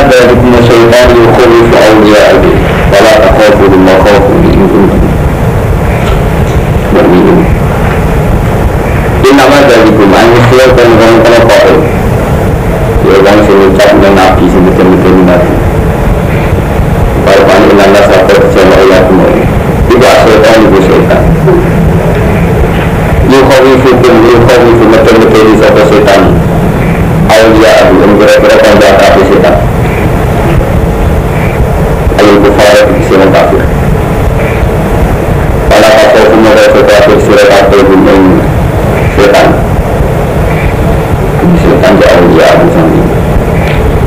dari syaitan yukhawifu awliya'ahu wala takhafu ma khafu in kuntum mu'minin. Nama dari kumai mesti orang kafir. Ya orang serucat dengan nabi sebetulnya nabi. Para panjenengan sahabat sama ayatmu. Tidak setan itu setan. Yukhawifu betul-betul satu setan. Awliya yang berat-berat yang berhati setan. Ayat kufar itu kafir. Pada kafir mereka kafir surat kafir dengan setan jauh dia bersama.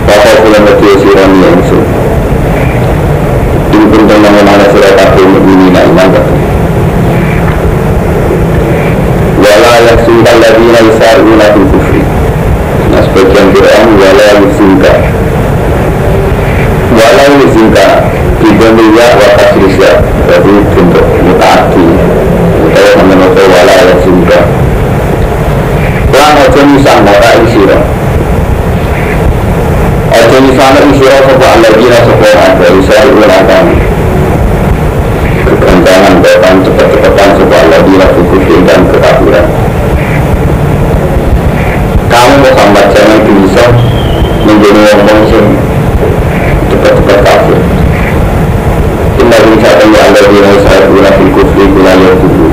Bapak pulang ke sirani yang itu. Ini pun tentang mana surat kafir ini nak iman betul. Wala yaksunkan lagi na isaruna fil kufri. Nah sebagian Quran wala yaksunka dibandingnya wakas risya. Jadi bentuk mutaati. Kita mengenai wala yaksunka. Lan aja nisan maka isiro. Aja nisan isiro sapa alladina sapa ada isiro ulangan. Keganjangan bahkan cepat-cepatan sapa alladina kufur dan kekafiran. Kamu Muhammad jangan bisa menjadi orang yang cepat-cepat kafir. Inna wisata ya alladina isiro kufur kulayat kufur.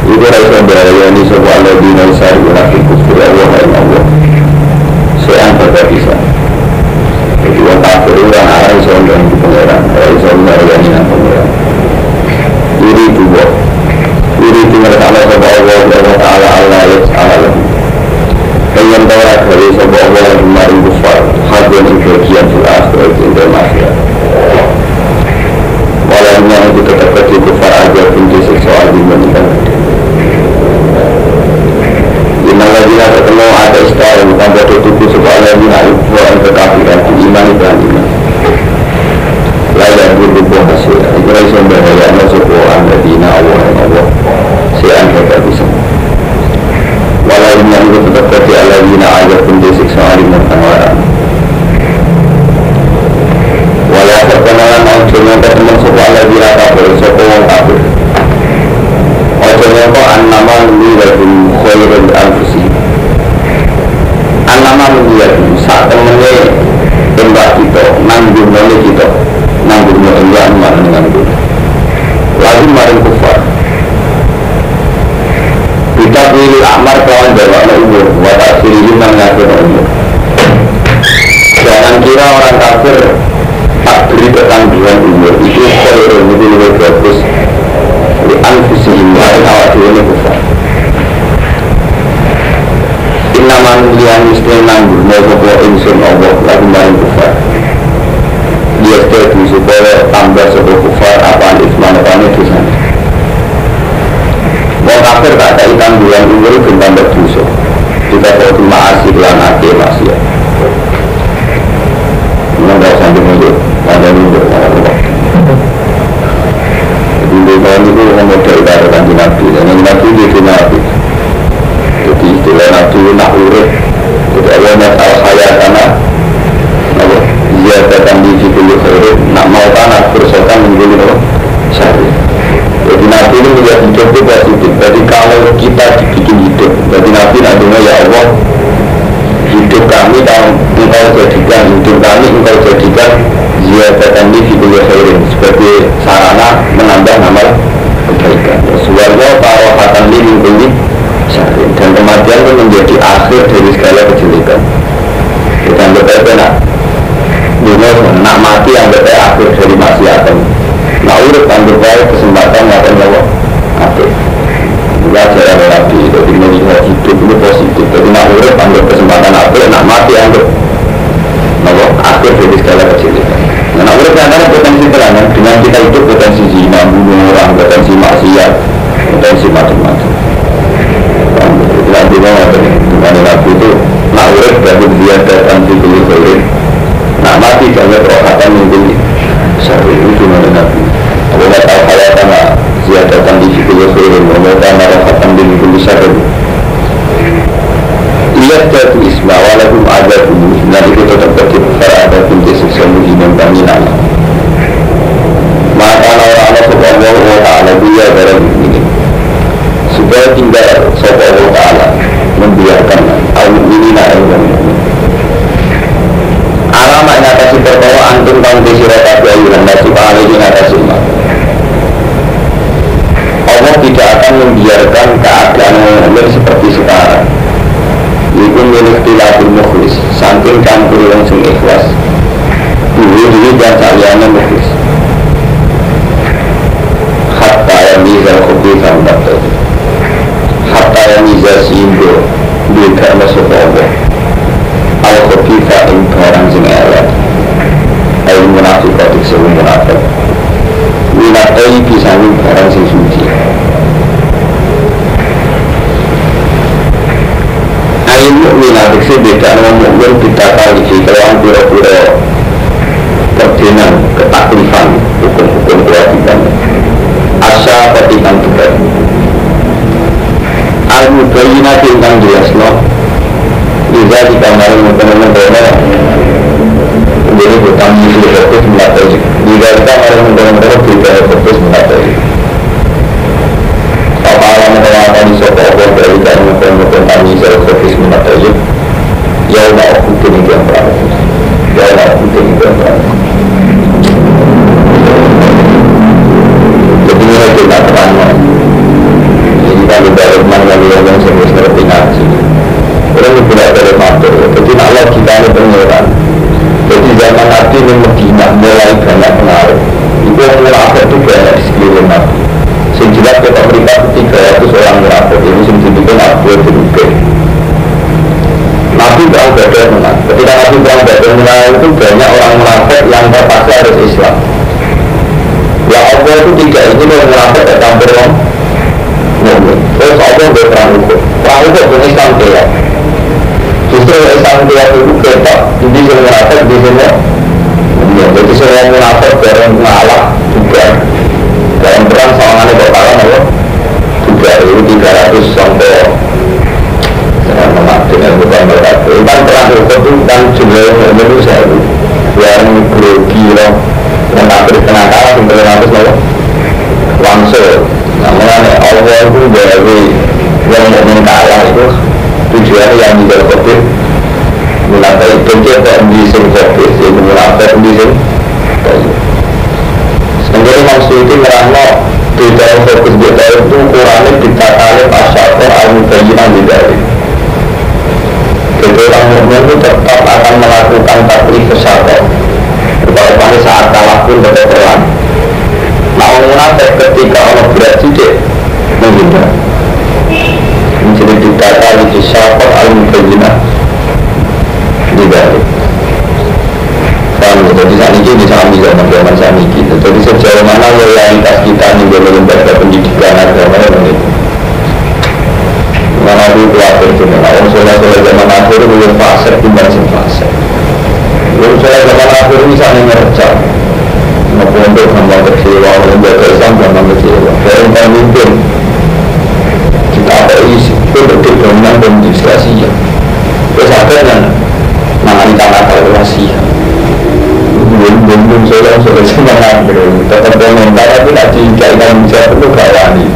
Itu rasa beraya ini sebuah alladina isaruna fil kufri Allah yang Allah seang berbisa. Jadi orang kafir orang arah isam dan pengeran isam dari yang pengeran iri itu mereka Allah sebuah Allah ta'ala Allah yas'ala yang tawar dari sebuah Allah yang kemarin kufar hadir di bagian fil akhirat indah masyarakat walaunya itu tetap kecil kufar aja pintu seksual dibandingkan Innaladina ketemu ada istilah bukan batu tubuh sebuah aladina ibu yang kekafiran iman dan iman layak berbuah hasil ikhlas yang berhayana sebuah aladina Allah yang Allah siang kita bisa walau yang itu tetap kecil aladina aja pun disiksa alimah tawaran walau perkenalan maksudnya ketemu sebuah aladina kafir sebuah kafir maksudnya kok an-nama menjadi khairul anfusi an-nama menjadi saat temennya tembak kita nanggung oleh kita nanggung oleh Allah dengan itu lagi maring kufar kita pilih amar kawan jawabnya umur watak siri mengakhir umur jangan kira orang kafir tak beri ketangguhan umur itu khairul itu lebih bagus di anfusihim lain awak ini kufar innaman lian istilah nanggur maupun insun Allah lagu main kufar dia setelah supaya tambah sebuah kufar apaan isman apaan itu sana mau kafir tak ada ikan bulan umur itu tambah dosa kita kalau cuma asik lanake maksiat menambah sambil mundur ada mundur Bunda kawan itu model dari kanji Nabi dan Nabi itu Nabi jadi istilah Nabi nak urut jadi Allah masalah kaya karena dia datang di situ khairat nak mau tanah bersokan menjadi syari jadi Nabi ini menjadi hidup itu positif jadi kalau kita dibikin hidup jadi Nabi nantinya ya Allah hidup kami engkau jadikan hidup kami engkau jadikan dia datang di situ khairat sebagai sarana menambah amal kebaikan sesuatu tarohatan ini menjadi syari dan kematian itu menjadi akhir dari segala kejelekan kita anggap aja nak mati anggap aja akhir dari maksiatan nak urut anggap aja kesempatan ngatain Allah akhir belajar ada lagi jadi melihat hidup itu positif jadi nak urut anggap kesempatan akhir nak mati anggap akhir dari segala kejelekan nak urut antara potensi terangan dengan kita itu potensi zina, bunuh orang, potensi maksiat potensi macam-macam nanti mau ada dengan Nabi itu nak urut berarti dia datang di kulit kulit nak mati jangan rohatan menjadi syari itu mana Nabi kalau nak tahu kaya karena dia datang di kulit kulit mereka rohatan di kulit syari lihat jatuh isma walaupun ada bunyi nanti itu tetap berkifar ada binti mulia para mukminin supaya tinggal sapa Allah Ta'ala membiarkan al-mukminin al-mukminin alamak ngatasi perbawa antum kang disiratabi ayuhan nasi pahalihin ngatasi umat Allah tidak akan membiarkan keadaan mukmin seperti sekarang yaitu milik tilatul mukhlis saking campur yang sing ikhlas dulu dan saliyane mukhlis hatta yang mizal khubifan batal hatta yang mizal siimbo juga masuk Allah al-khubifah yang barang sing elek ayu munafikotik sewu munafik minatai pisani barang sing suci ayu mu'minatik sih beda dengan mu'min kita kali kalau pura-pura perdinan ketaklifan hukum-hukum kewajiban asya petikan juga al-mubayinah tentang jelasno bisa dikamari mumpung-mumpungnya jadi hutang diri fokus melatih jika kita mari mumpung-mumpung tidak fokus melatih apa alam mengatakan di sopa Allah dari dan mumpung-mumpung kami saya fokus melatih ya Allah aku kini yang berapa ya Allah aku kini yang berapa jadi ini kita terang jadi kami dari mana yang semua seperti ngaji orang tidak ada faktor jadi Allah kita ini pengeran jadi zaman Nabi ini Medina mulai banyak pengaruh itu orang munafik itu banyak di sekeliling Nabi sejak kita berikan 300 orang munafik ini sejadikan Abu Dhul Nabi berang badar menang ketika Nabi berang badar menang itu banyak orang munafik yang terpaksa harus Islam ya Allah itu tidak ingin orang munafik tercampur orang mukmin terus Allah berperang hukum itu Islam dia justru Islam dia itu ketak jadi semua munafik di sini ya, jadi semua munafik bareng ngalah juga dalam perang sawangannya berkalah juga itu 300 sampai dengan bukan berkata kan perang hukum itu kan jumlah Indonesia itu yang grogi loh yang tak tengah kalah yang 300 langsung namanya Allah itu dari yang mau kalah itu tujuannya yang tidak covid menata itu kita mendising covid itu menata mendising sebenarnya maksud itu merahno tidak fokus kita itu kurangnya kita kali asyarakat al-mubayyinan dari jadi orang mukmin itu tetap akan melakukan taklif kesalahan pada saat kalah pun tetap perang nah orang munafik ketika orang berat sidik menghindar menjadi dikata di syafat al-mubayyinah dibalik jadi saat ini bisa ambil zaman saat ini jadi sejauh mana loyalitas kita nih lembaga pendidikan agama ini mana itu khawatir cuma orang soleh-soleh zaman akhir itu fase timbang sing fase orang soleh zaman akhir misalnya ngerjak maupun untuk gampang kecewa lembaga Islam gampang kecewa dari pemimpin kita apa isi itu berdominan dan legislasi ya terus akhirnya mengani tanah kalkulasi belum soleh zaman akhir tetap komentar tapi tidak dikaitkan menjawab itu gak wani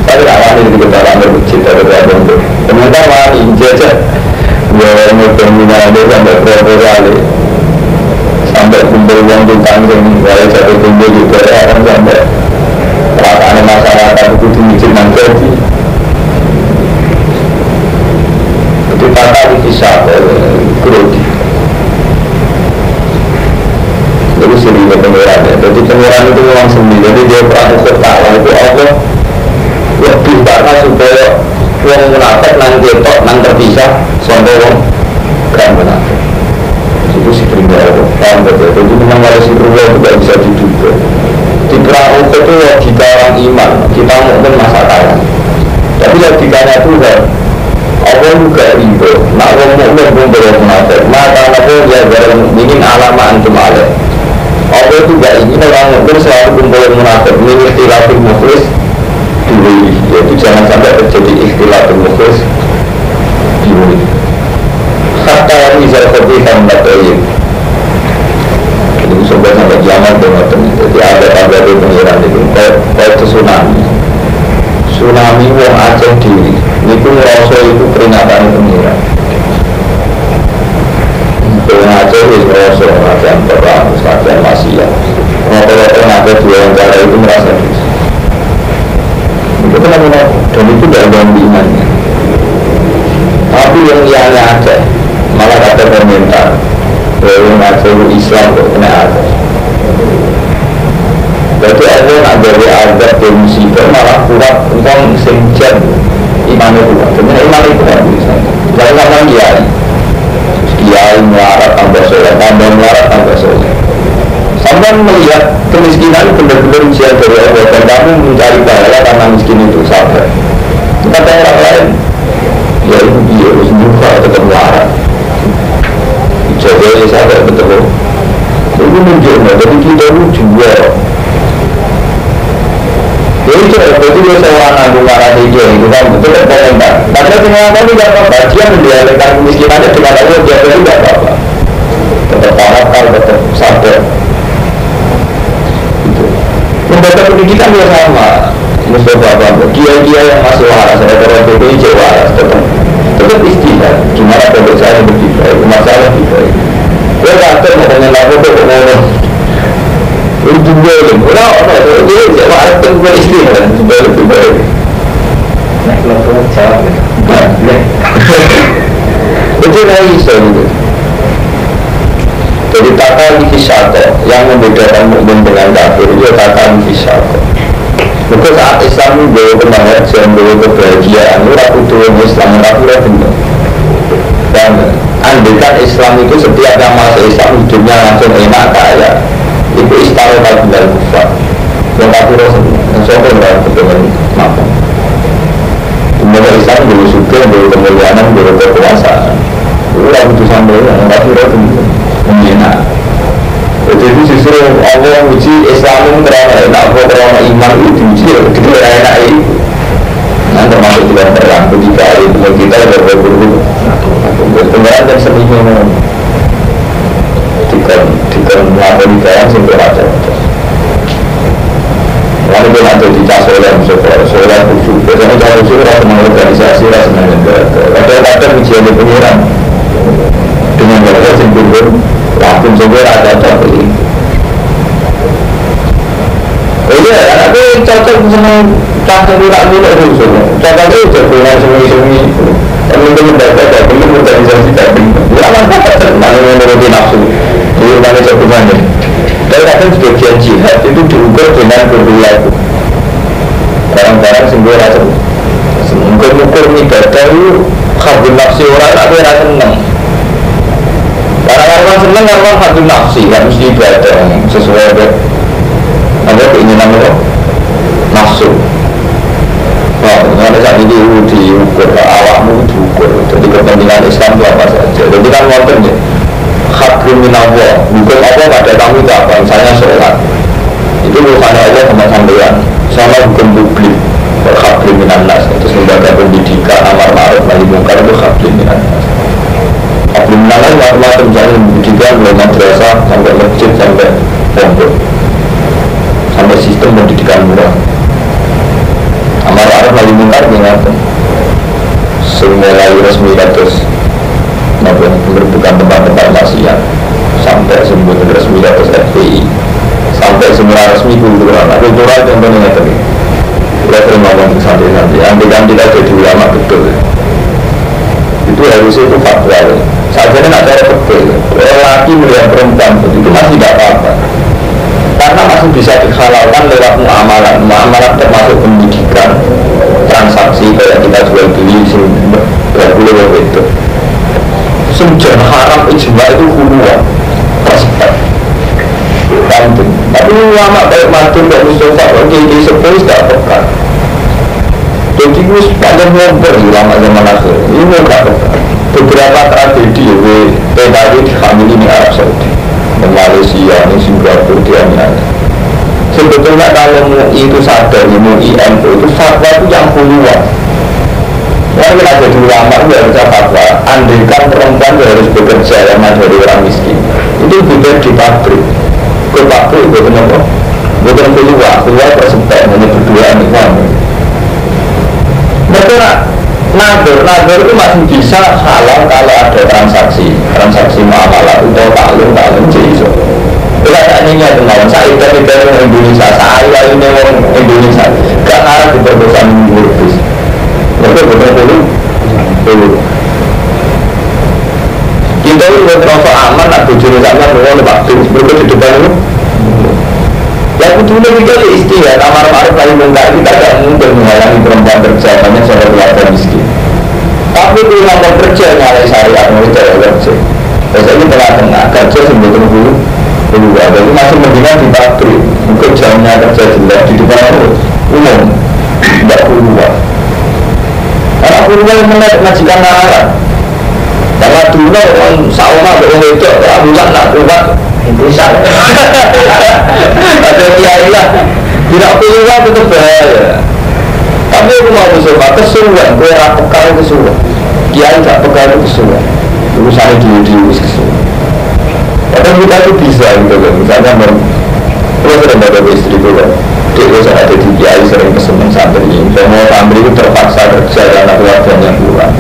tapi gak wani di kedalam berbucit atau berbentuk komentar wani jajah bahwa berdominan itu sampai berapa kali sampai kumpul uang tentang yang mulai jatuh kumpul juga akan sampai perasaan masyarakat itu dimicin nanti itu kata dikisah grogi itu sendiri pengeran ya jadi pengeran itu memang sendiri jadi dia perang kota itu Allah lebih karena supaya uang munafik nanti tok nanti terpisah sampai uang gak munafik itu si krimnya Allah paham betul jadi memang kalau si krimnya itu gak bisa diduga di perang itu logika orang iman kita mungkin masa kaya tapi logikanya Tuhan Allah juga rindu nak orang mukmin pun boleh munafik maka Allah ya dalam ingin alama antum alaih Allah itu gak ingin orang mukmin selalu kumpul munafik ini ikhtilafil mukhlis dulu yaitu jangan sampai terjadi ikhtilafil mukhlis dulu kata yang bisa kebaikan batayin ini sobat sampai kiamat jadi ada kabar di pengiran itu kayak tsunami tsunami wong Aceh diri niku ngerasa itu peringatan pengira wong Aceh wis ngerasa latihan perang, latihan maksiat ngotot-ngotot Aceh diwawancara itu merasa dosa itu kenapa dan itu tidak ganggu imannya tapi yang liannya Aceh malah kata komentar wong Aceh Islam kok kena Aceh berarti ada nak jadi adat dan musibah malah kuat tentang senjat iman itu sebenarnya iman itu kan bisa jangan sama kiai melarat tambah soleh tambah melarat tambah soleh sampai melihat kemiskinan benar-benar ujian dari Allah dan kamu mencari pahala karena miskin itu sabar kata orang lain ya itu dia harus buka tetap melarat jadi sabar betul itu menunjukkan jadi kita itu jual jadi berarti dia seorang agung marah dia itu kan betul kan komentar padahal semuanya tidak apa-apa dia mendialekkan kemiskinannya dengan Allah dia tidak apa-apa tetap tawakal, tetap sabar gitu lembaga pendidikan juga sama Mustafa Bambang kiai-kiai yang masih waras saya kalau BPIJ waras tetap istilah gimana pondok saya lebih baik masalah lebih baik dia kata makanya lalu ngomong itu juga orang dia jawab ada tempat istilah lebih baik nah kalau jawab itu lagi gitu jadi kata nifisyato yang membedakan mukmin dengan kafir itu kata nifisyato maka saat Islam membawa kebahagiaan, membawa kebahagiaan itu aku turun Islam, aku benar dan andaikan Islam itu setiap yang masuk Islam hidupnya langsung enak kaya itu istilah kabinet kufar yang kafir yang sopan dalam kebenaran mampu kemudian Islam dulu suka, dulu kemuliaan, dulu kekuasaan itu aku tuh sampai yang kafir itu enak jadi itu justru Allah uji Islam karena enak, karena iman itu diuji itu enak itu nah termasuk juga perang ketika itu kita berburu kemudian dan seninya dikon melakukan perang sampai macam lalu dia nanti dicas oleh soal khusus biasanya kalau khusus rasa mengorganisasi rasa negara kadang-kadang ujian di pengiran dengan mereka sendiri langsung sendiri ada tapi iya, aku cocok sama cocok tidak milik khusus cocok itu jadinya semi-semi teman-teman data belum organisasi tapi lama menuruti nafsu itu mana cakupannya dan kadang sebagian jihad itu diukur dengan perilaku barang-barang sendiri rasa mengukur ibadah itu khabun nafsi orang tapi rasa senang orang senang orang khabun nafsi kan mesti ibadah sesuai dengan ada keinginan lo nafsu ada saat ini diukur awakmu diukur jadi kepentingan Islam itu apa saja jadi kan wonten ya hak kriminal Allah hukum Allah pada kamu itu apa misalnya sholat itu bukan Allah sama sampean sama hukum publik hak kriminal nas itu lembaga pendidikan amar ma'ruf nahi mungkar itu hak kriminal nas hak kriminal nas macam-macam misalnya pendidikan mulai madrasah sampai masjid sampai pondok sampai sistem pendidikan murah amar ma'ruf nahi mungkar dengan semulai resmi kados bukan tempat-tempat maksiat sampai sebut resmi kados FPI sampai semula resmi kultural contohnya tadi kita terima ngomong santai-santai andaikan kita jadi ulama betul itu harusnya itu fatwa saja ini ada betul lelaki melihat perempuan itu masih tidak apa-apa karena masih bisa dihalalkan lewat muamalah termasuk pendidikan transaksi kayak kita jual beli berpuluh itu sumber haram ijma itu huluan prospek penting tapi ulama kayak Matur kayak Mustafa kayak sepuluh tidak pekat jadi itu sepanjang ngobrol ulama zaman akhir ini tidak pekat beberapa tragedi PKI dihamili di Arab Saudi di Malaysia, di Singapura, di Amerika sebetulnya kalau MUI itu sadar MUI NU itu fatwa itu yang huluan yang kita jadi ulama itu harusnya fatwa andaikan perempuan harus bekerja karena dari orang miskin itu bukan di pabrik ke pabrik bukan apa bukan keluar persempit hanya berdua nikmat nazar itu masih bisa halal kalau ada transaksi muamalah atau taklum jadi. Tidak hanya kemarin saya dari orang Indonesia, saya ini orang Indonesia, gak harus diperkosa mengurusi. Betul. Kita itu berterasa aman, nak bujur sama orang waktu sebelum di depan itu. Ya betul kita istilah kamar maruf kali mungkar kita tidak mungkin menghalangi perempuan kerja, banyak seorang keluarga miskin. Tapi kalau mau kerja nyalai syariat, mau cara kerja. Biasanya tengah-tengah kerja sebelum dulu. Jadi masih mendingan di pabrik, mungkin jamnya kerja jelek di depan umum, tidak keluar. Karena keluar menarik majikan nalar. Karena dulu orang sauma orang itu, bulan nak keluar, bisa. Ada kiai lah, tidak keluar itu bahaya. Tapi aku mau coba kesulitan, gue rapekal kesulitan. Kiai tak pekal kesulitan. Dulu saya di kesulitan. Kadang kita itu bisa gitu kan, misalnya kalau sudah ada istri itu kan, dia bisa ada di kiai sering pesenan santri, kalau santri itu terpaksa kerja karena keluarganya kurang,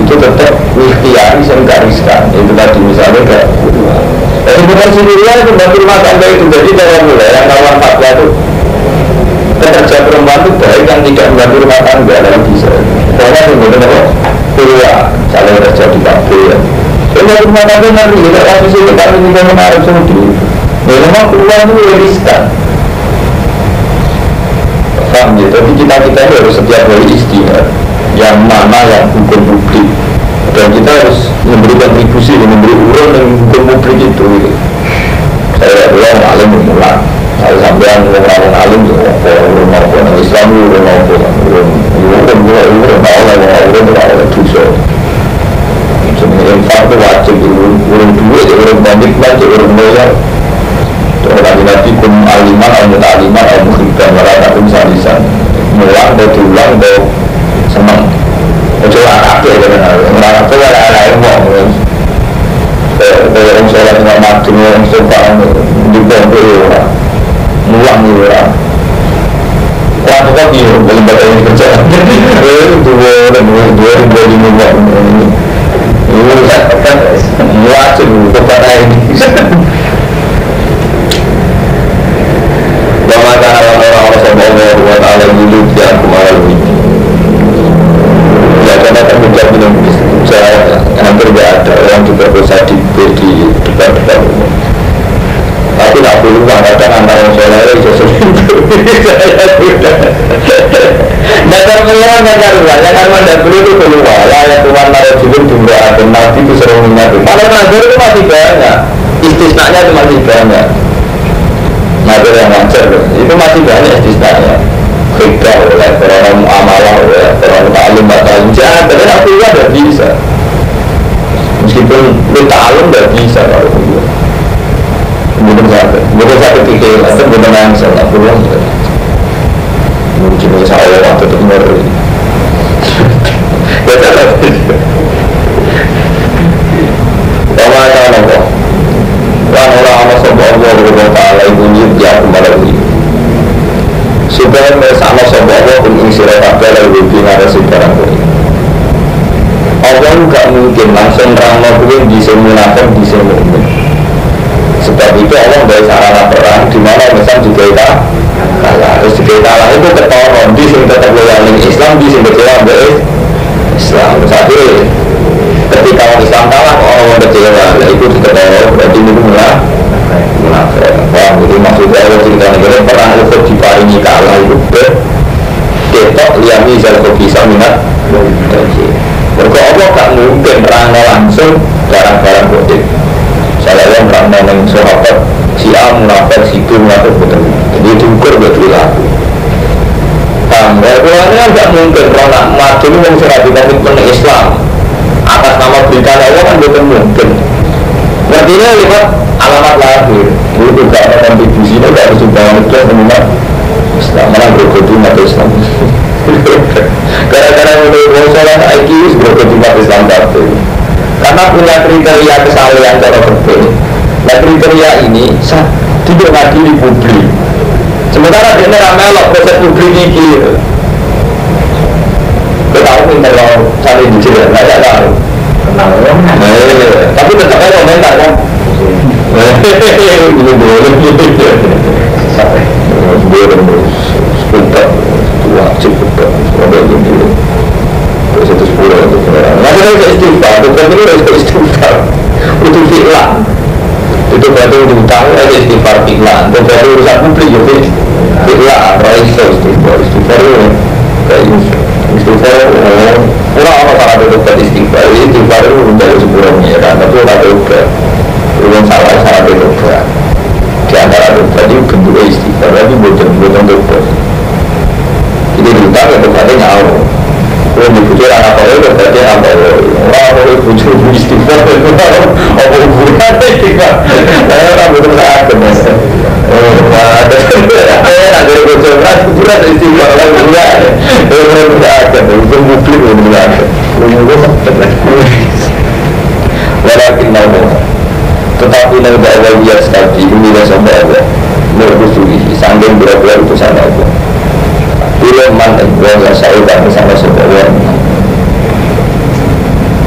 itu tetap ikhtiari sering gariskan, itu tadi misalnya kayak jadi bukan sendirinya itu bagi rumah tangga itu, jadi cara mulai yang kawan fatwa itu pekerja perempuan itu baik yang tidak membantu rumah tangga dalam bisa, karena kemudian apa? Keluar, saling kerja di kafe ya. Kalau rumah tangga nanti tidak kasih sih kita juga menarik seperti itu. Memang keluar itu riskan. Paham ya? Tapi kita harus setiap hari istihad. Yang mana yang hukum publik dan kita harus memberi kontribusi, memberi urun dan hukum publik itu. Saya bilang alim memulai. Kalau sampai orang alim orang Islam infak itu wajib, urun duit, urun komitmen, urun bayar. Orang nanti kum aliman, al-muta'aliman, al-mukhibban, waratakum salisan. Mulang, diulang, senang. Kecuali aktif, orang aktif ada yang ngomong. Orang sholat dengan makjum, orang sumpah, dibongkir orang. Mulang orang. Wah, itu kan dia, belum baca ini kerja. Dua ribu ini. Ini kan wajib kepada ini. Bagaimana orang-orang sebelumnya buat alam dulu yang kemarin ini. Ya karena terjadi dengan saya hampir tidak ada orang juga bisa di depan umum. Tapi tak perlu kadang antara soleh itu Nakar keluar, jangan mandar dulu itu keluar. Layak Tuhan naruh jilid jumlah dan nabi itu sering menyatu. Kalau nazar itu masih banyak, istisnanya itu masih banyak. Nazar yang wajar itu masih banyak istisnanya. Khidbah oleh orang muamalah oleh orang ta'alim batalim. Jangan, tapi nak keluar tidak bisa. Meskipun lu ta'alim tidak bisa kalau keluar. Kemudian saya pikir, kemudian yang saya tak pulang mungkin saya waktu itu kemarin ini ya tak apa kan orang-orang sobat Allah berdoa ta'ala ibu nyibja kembali supaya bersama sobat Allah menginsirah kabel lebih binarasi barang ini Allah gak mungkin langsung ramah pun di semunafik di semu'min. Sebab itu Allah dari sarana perang di mana misal juga kita kalah, terus juga kalah itu ketoron di sini tetap loyal Islam, di sini kecewa dari Islam. Tapi ketika orang Islam kalah orang kecewa, itu ketoron berarti itu munafik. Wah, jadi maksudnya Allah cerita negara perang itu diparingi kalah itu ketok lihat misal kok bisa minat. Mereka Allah tak mungkin perang langsung barang-barang bodoh. Saya yang pernah dengan sahabat si A munafik, si B munafik betul. Jadi diukur berperilaku. Keluarnya tidak mungkin orang maju yang sudah dikomitmen Islam atas nama berita Allah kan betul mungkin. Artinya lihat alamat lahir. Dulu juga ada kontribusinya dari sumbangan itu semua Islam mana berikut umat Islam. Gara-gara menurut saya IQ berikut umat Islam tapi. Karena punya kriteria kesalahan cara berbeda. Nah kriteria ini tidak ngadili publik. Sementara dia ramelok proses publik ini. tahu minta kalau saling dijelaskan, nggak tahu. Tapi tetap aja komentar kan. Ini boleh. Sebentar, wajib betul. Ada gitu. Terus itu 10 untuk kendaraan. Nah, kita istighfar. Bukan ini harus istighfar. Itu fi'lan. Itu berarti untuk tahu ada istighfar fi'lan. Dan berarti urusan publik juga fi'lan. Raisa istighfar. Istighfar itu kayak istighfar. Orang salah betul istighfar. Istighfar itu menjadi sebuah penyiaran. Tapi orang betul. Orang salah betul. Di antara dosa itu bentuknya istighfar, tapi bukan dosa. Jadi dosa ya berarti nyawa. Kalau dibujuk anak orang itu berarti apa? Orang dibujuk istighfar, apa hubungan istighfar? Orang betul sakit mas. Ada bujuk ras, bujuk istighfar orang bulan. Orang sakit, itu publik bulan. Walakin namun. Tetapi nabi Allah biar sekali ini dah sampai Allah berkusui sangking berat-berat utusan Allah. Bila mana Allah saya tak bersama Allah.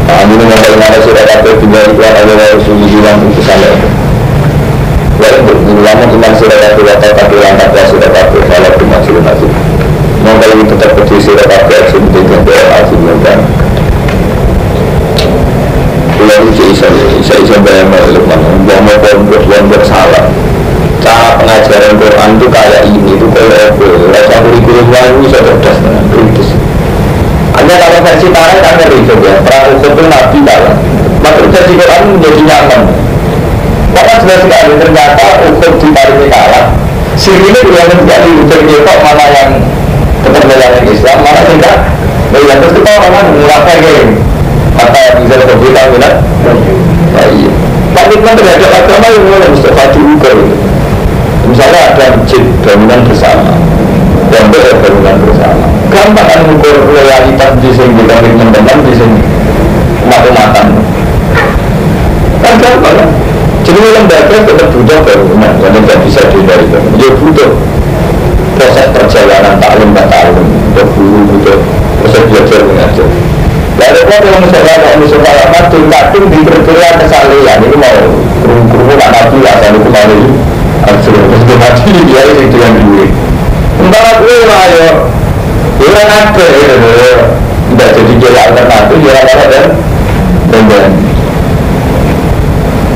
Ini mengenai surat apa tiga ikhwan Allah Rasulullah dalam utusan Allah. Walaupun lama cuma surat apa kata tapi langkah surat apa kalau cuma surat nasib. Mengkali tetap kecil surat apa aksi dengan doa aksi mengkan. Lalu saya bayang Lukman, mau buat bersalah. Cara pengajaran Quran itu kayak ini, itu kayak apa? Rasa kurikulum itu cerdas, kritis. Hanya kalau versi tarik kan dari itu ya. Perang itu Nabi kalah. Maka versi Quran menjadi nyaman. Maka jelas sekali ternyata ukur ditariknya kalah. Sehingga dia menjadi ukur dia kok mana yang tetap melayani Islam, mana tidak. Yang terus kita orang mengulangkan game. Maka yang bisa berberita benar. Iya. Tapi kan terhadap agama yang mulai Mustafa diukur. Misalnya ada masjid bangunan bersama, dan bangunan bersama. Gampang kan mengukur loyalitas di sini, teman-teman di sini, umat-umatan. Kan gampang kan? Jadi lembaga tetap butuh bangunan, dan tidak bisa dihindari. Dia butuh proses perjalanan taklim, untuk guru butuh proses belajar mengajar. Lalu kalau misalnya kadung diperkirakan kesalahan itu mau kurung tak nabi asal itu mau ini terus mati dia itu yang dulu. Entah gue lah ya, dia nak tidak jadi jalan alternatif dia ada dan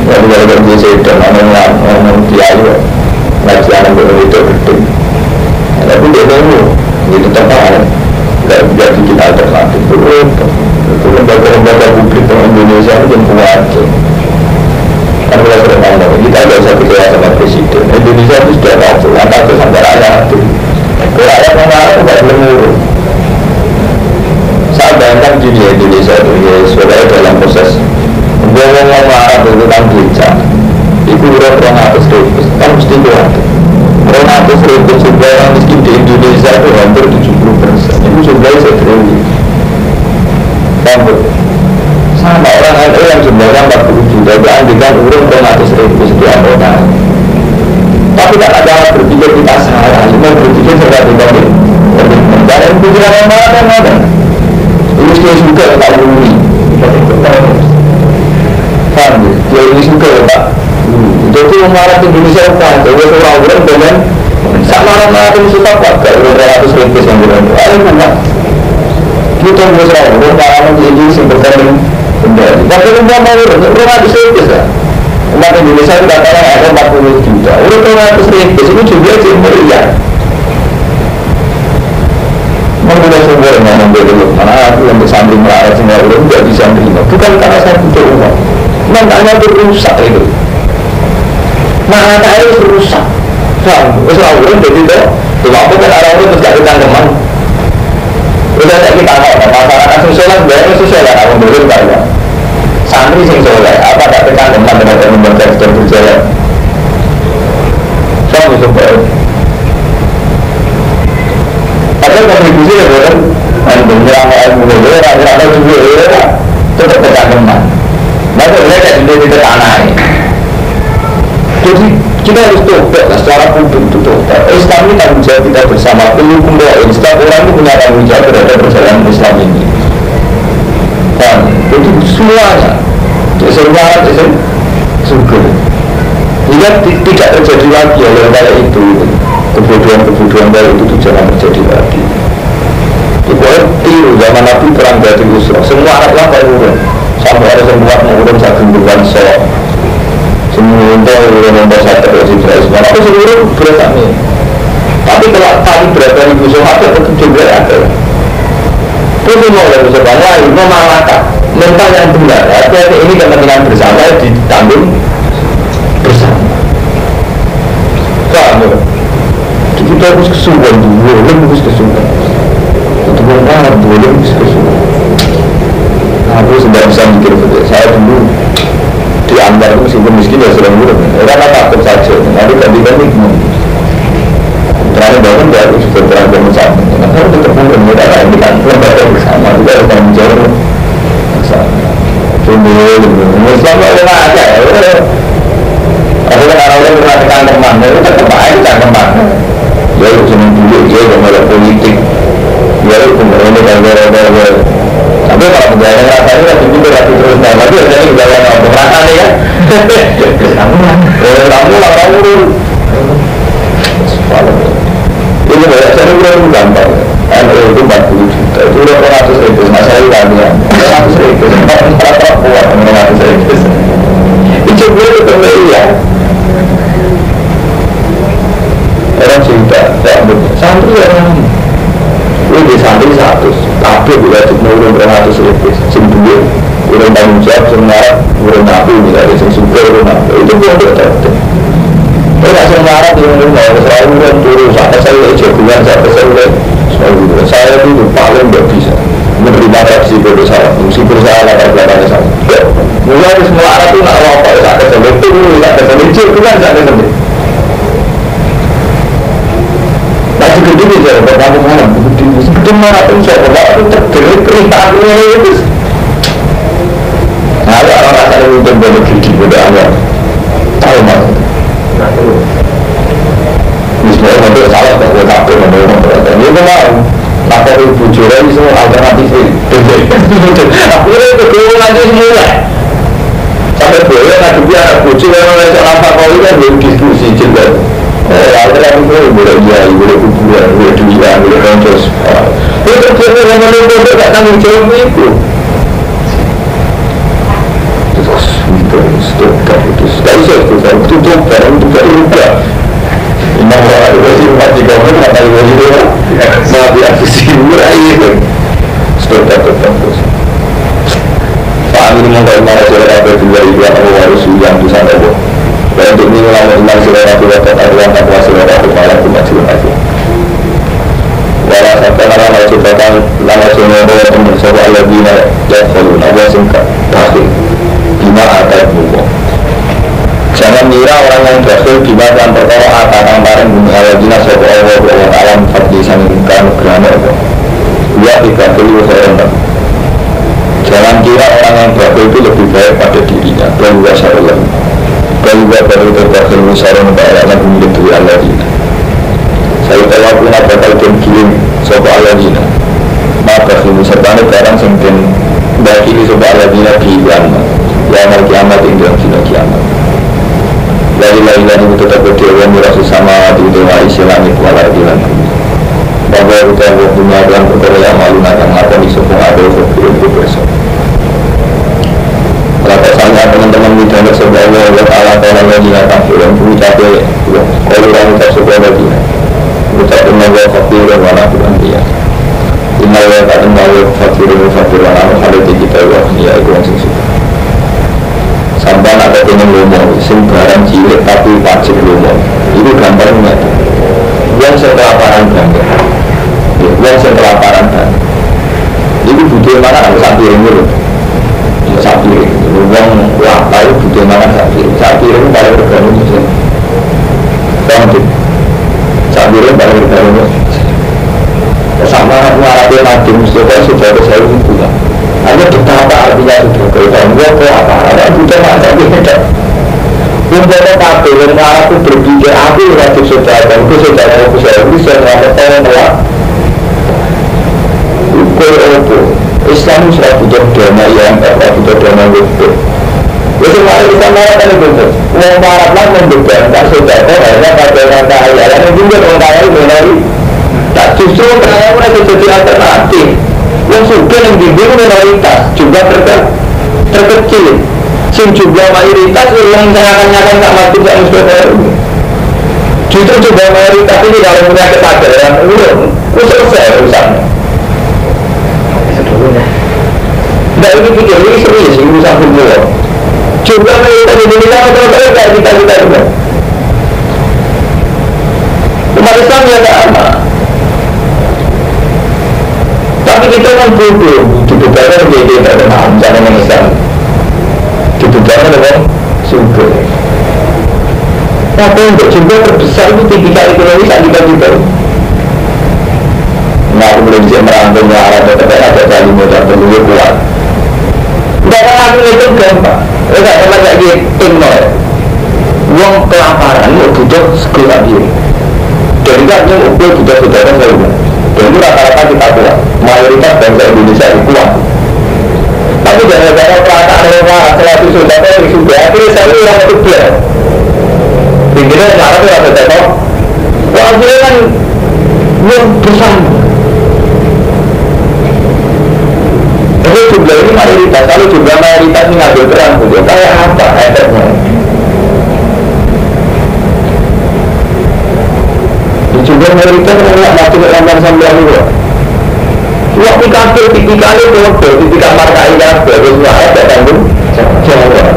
lalu kalau dia sedang ngomong dia itu ngaji anak itu penting. Tapi dia tahu itu tetap tidak jadi kita alternatif itu lembaga publik Indonesia itu yang kuat. Kan kita sudah tahu kita tidak usah bicara sama presiden. Indonesia itu sudah tahu antara itu sampai rakyat itu. Rakyat mengarah itu tidak boleh ngurus. Saya bayangkan di Indonesia itu ya sebenarnya dalam proses ngomong marah tentang gereja. Itu udah 200.000 kan mesti kuat. 200.000 jumlah orang miskin di Indonesia itu hampir 70%. Itu jumlahnya setriliun. Kamu sama orang NU yang jumlahnya 40 juta, diambilkan urun 200.000 sekian orang. Tapi tak ada berpikir kita salah, cuma berpikir sudah dibanding. Dan pikiran yang mana? Ini dia juga tak bumi. Paham ya? Dia ini juga tak. Jadi orang Indonesia kan, jadi orang dengan sama orang itu suka pakai 200.000 yang bilang, ayo buat. Kita bisa orang di Indonesia bertanding kembali. Tapi kita mau orang di lah. Umat Indonesia itu datang ada 40 juta. Orang 200.000 itu juga miliar. Mengulas sumber yang mengambil dulu. Mana aku yang bersambung melarat semua orang tidak bisa menerima. Bukan karena saya butuh uang. Makanya itu rusak itu. Mana itu rusak. Terus orang jadi itu. Apa kan orang itu tidak ada teman. Udah tak kita tahu, masyarakat sosial banyak sosial yang aku belum tahu. Santri sing soleh, apa tak tekan teman-teman yang membaca dan berjalan. Sama supaya. Padahal kontribusi ya bukan, menyerang mulai, rata-rata juga tetap tekan teman. Maka mereka sudah di tanah ini. Jadi Kita harus tobat secara publik itu tobat. Islam ini tanggung jawab kita bersama. Pendukung doa. Setiap orang itu punya tanggung jawab terhadap perjalanan Islam ini. Dan itu semuanya. Semua itu syukur. Jika tidak terjadi lagi oleh kali itu, kebodohan-kebodohan dari itu jangan terjadi lagi. Seperti zaman Nabi perang Badr Usra, semua anak yang urun, sampai ada semua urun satu bulan sok. Semua urun satu dari Israel. Tapi seluruh berapa nih? Tapi kalau tadi berapa ribu sahabat tetap juga ada. Itu semua orang bersama lain memalahkan mental yang benar. Artinya ini kepentingan bersama ditanggung bersama. Paham ya? Kita harus kesungguhan dulu, harus kesungguhan. Untuk orang boleh harus kesungguhan. Aku sudah bisa mikir betul. Saya dulu di Ambar meskipun miskin ya sering buruk. Orang takut saja, tapi kan nikmat. Terakhir bangun baru sudah terakhir bersama. Maka itu terpuruk mudah lain dengan lembaga bersama. Juga ada tanggung jawab bersama. Cuma Islam itu ada. Aku kan orang-orang mengatakan teman, itu tetap baik teman. Ya itu cuma dulu, ya itu malah politik. Ya itu kemudian ini gara-gara. Tapi kalau menjaga rasanya lagi juga lagi terus nama dia jadi menjaga nama rasanya ya. Kamu lah kamu. Ini banyak saya kurang gampang. Itu 40 juta. Itu udah 100.000 masalah lainnya. 100.000, 400 kuat 100.000. Itu gue ketemu ya. Orang cerita, santri orang ini di santri 100, tapi bila cuma urun 200.000, sembuh, urun tanggung jawab, semangat, urun nabi, misalnya, sembuh, urun nabi, itu belum tertentu. Tidak semangat yang urun, selalu urun turun, sampai saya jagungan, sampai saya itu paling tidak bisa menerima reaksi berusaha, meskipun saya latar belakangnya sama. Mulai semua arah itu nak apa, saya kesembuh, saya kesembuh, jagungan, saya kesembuh. Gede ni je, berapa mana? Gede mana pun saya berapa pun terkering perintah itu. Ada orang rasa itu berbeda kritik pada awal. Tahu mana? Misalnya untuk salah tak boleh tak boleh memperhatikan. Ini memang maka itu bujuran itu semua alternatif ini. Aku itu keluar aja semula. Sampai boleh nak biar bujuran orang yang apa kau ini belum diskusi juga. Alternatif itu boleh jaya, boleh kuburan, boleh dunia, boleh roncos. Itu kita yang melindungi tak tanggung jawab itu. Terus itu stop itu. Tak bisa itu tutup barang itu tak lupa. Imam Allah itu mati kau nak tahu itu apa? Mati aku simulai itu. Stop terus. Faham ini mungkin mana cara berdua itu atau harus yang di sana tu. Dan untuk mengulangi iman sirah tu waktu taruhan takwa sirah tu malah kemajuan lagi. Walau sampai nama ceritakan nama semua orang teman sebab Allah bina dan kalau nama singkat terakhir bina atas buku. Jangan mengira orang yang terakhir bina dan perkara atas antara bumi Allah bina sebab Allah alam fadli sangkan kerana Allah. Ia tidak perlu saya. Jangan kira orang yang terakhir itu lebih baik pada dirinya. Dan juga syarullah. Dan juga baru terakhir usaha membayarkan milik diri Allah ini. Saya tahu aku nak bakal kirim sopa Allah ini. Maka ini sertanya barang sengken bagi sopa Allah ini di kiamat. Ya mal kiamat ini dalam sini kiamat. Lagi-lagi itu tetap berdewa merasa sama di dewa istilahnya kuala di dalam bahwa kita punya dalam perkara yang malu akan melakukan isopung ada berkirim besok. Saya teman-teman di dalam sebuah Allah Ta'ala Ta'ala yang dinakan dan mengucapkan kalau orang ucap sebuah lagi mengucapkan Allah Fakir dan Wana Quran dia Inna Allah Ta'ala Allah Fakir dan Fakir dan Wana Khalidhi kita Allah ya itu yang sesuatu sampai ada yang ngomong sembarang cilik tapi wajib ngomong itu gambarnya yang sekelaparan bangga yang sekelaparan bangga itu butuh mana ada satu yang dulu sapi uang lapa itu butuh makan sapi itu paling bergantung saja konflik sapi itu paling bergantung sama menghadapi Nabi Mustafa sudah saya punya hanya betapa artinya sudah bergantung ke apa ada butuh makan sapi tidak Kumpulnya kabel yang aku berpikir aku wajib saudara, aku saudara, aku bisa melakukan melak. Ukur apa? Islam sudah butuh dana yang butuh dana betul. Jadi mari kita melakukan itu. Yang marahlah membebankan saudara hanya pada orang kaya. Yang juga orang kaya menari. Tak justru kaya mereka jadi alternatif. Yang sudah yang dibimbing minoritas juga terkecil. Sing jumlah mayoritas yang nyatakan tak masuk yang saudara. Justru jumlah mayoritas ini kalau punya kesadaran itu selesai urusannya. Tidak ini pikir ini serius ini urusan semua. Jumlah mayoritas di Indonesia betul-betul tidak kita juga. Umat Islam ya tak sama. Tapi kita kan bodoh. Dibukanya menjadi tidak ada maaf cara mengislam. Dibukanya dengan sumber. Tapi untuk jumlah terbesar itu tipikal ekonomi saat kita. Nah, aku belum bisa merangkumnya arah tetapi ada kali modal tentunya kuat. Tidak ada lagi itu gampang. Tidak ada lagi tinggal. Uang kelaparan itu butuh sekolah dia. Jadi kan yang ukur butuh saudara saya. Dan itu rata-rata kita kuat. Mayoritas bangsa Indonesia itu kuat. Tapi gara-gara perasaan orang selalu saudara yang sudah akhirnya saya orang itu benar. Tingginya cara itu ada tetap. Akhirnya kan yang bersama. Jadi jumlah ini mayoritas, kalau jumlah mayoritas ini ngambil peran untuk kayak apa efeknya? Di jumlah mayoritas tidak masuk ke dalam sambil itu. Waktu kafir tipikalnya bodoh, tipikal markai kafir, terus ada tanggung jawab.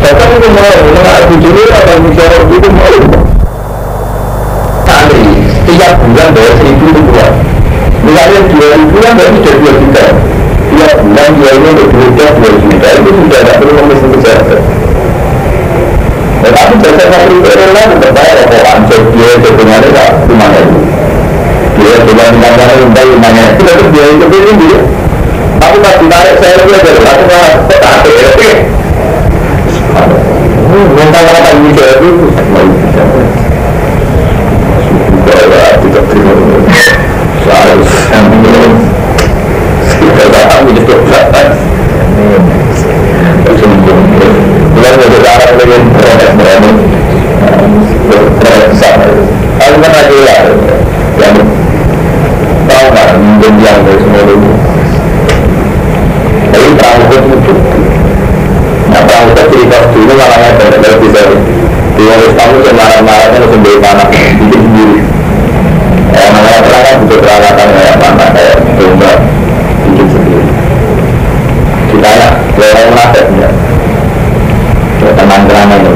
Bahkan itu mau mengenai bujuni atau bicara itu mau. Tadi setiap bulan bayar 1.000 rupiah. Misalnya 2.000 kan berarti sudah 2 juta. Tiap bulan dia ini berbeda 2 juta, itu sudah tidak perlu mengisi jasa. Tetapi jasa satu rela tetap bayar orang dia sebenarnya tak dimana itu. Dia sudah dimana untuk dimana itu tetap dia itu begini. Tapi pas ditarik saya dia jadi satu orang tetap oke. Minta kata ini saya itu mau bisa. Kalau tidak terima soal sambil kita tahu itu berat. Sungguh, bukan berdarah dengan proses berani, proses sama. Aku kan ada yang tahu kan menjadi dari semua itu. Tapi tahu itu. Nah, tahu cerita dulu malahnya benar-benar bisa. Dia harus tahu marah-marahnya langsung dari tanah itu sendiri. Namanya perangkat butuh peralatan kayak mana kayak domba bikin sendiri. Kita ya, orang munafik ya. Teman-teman itu,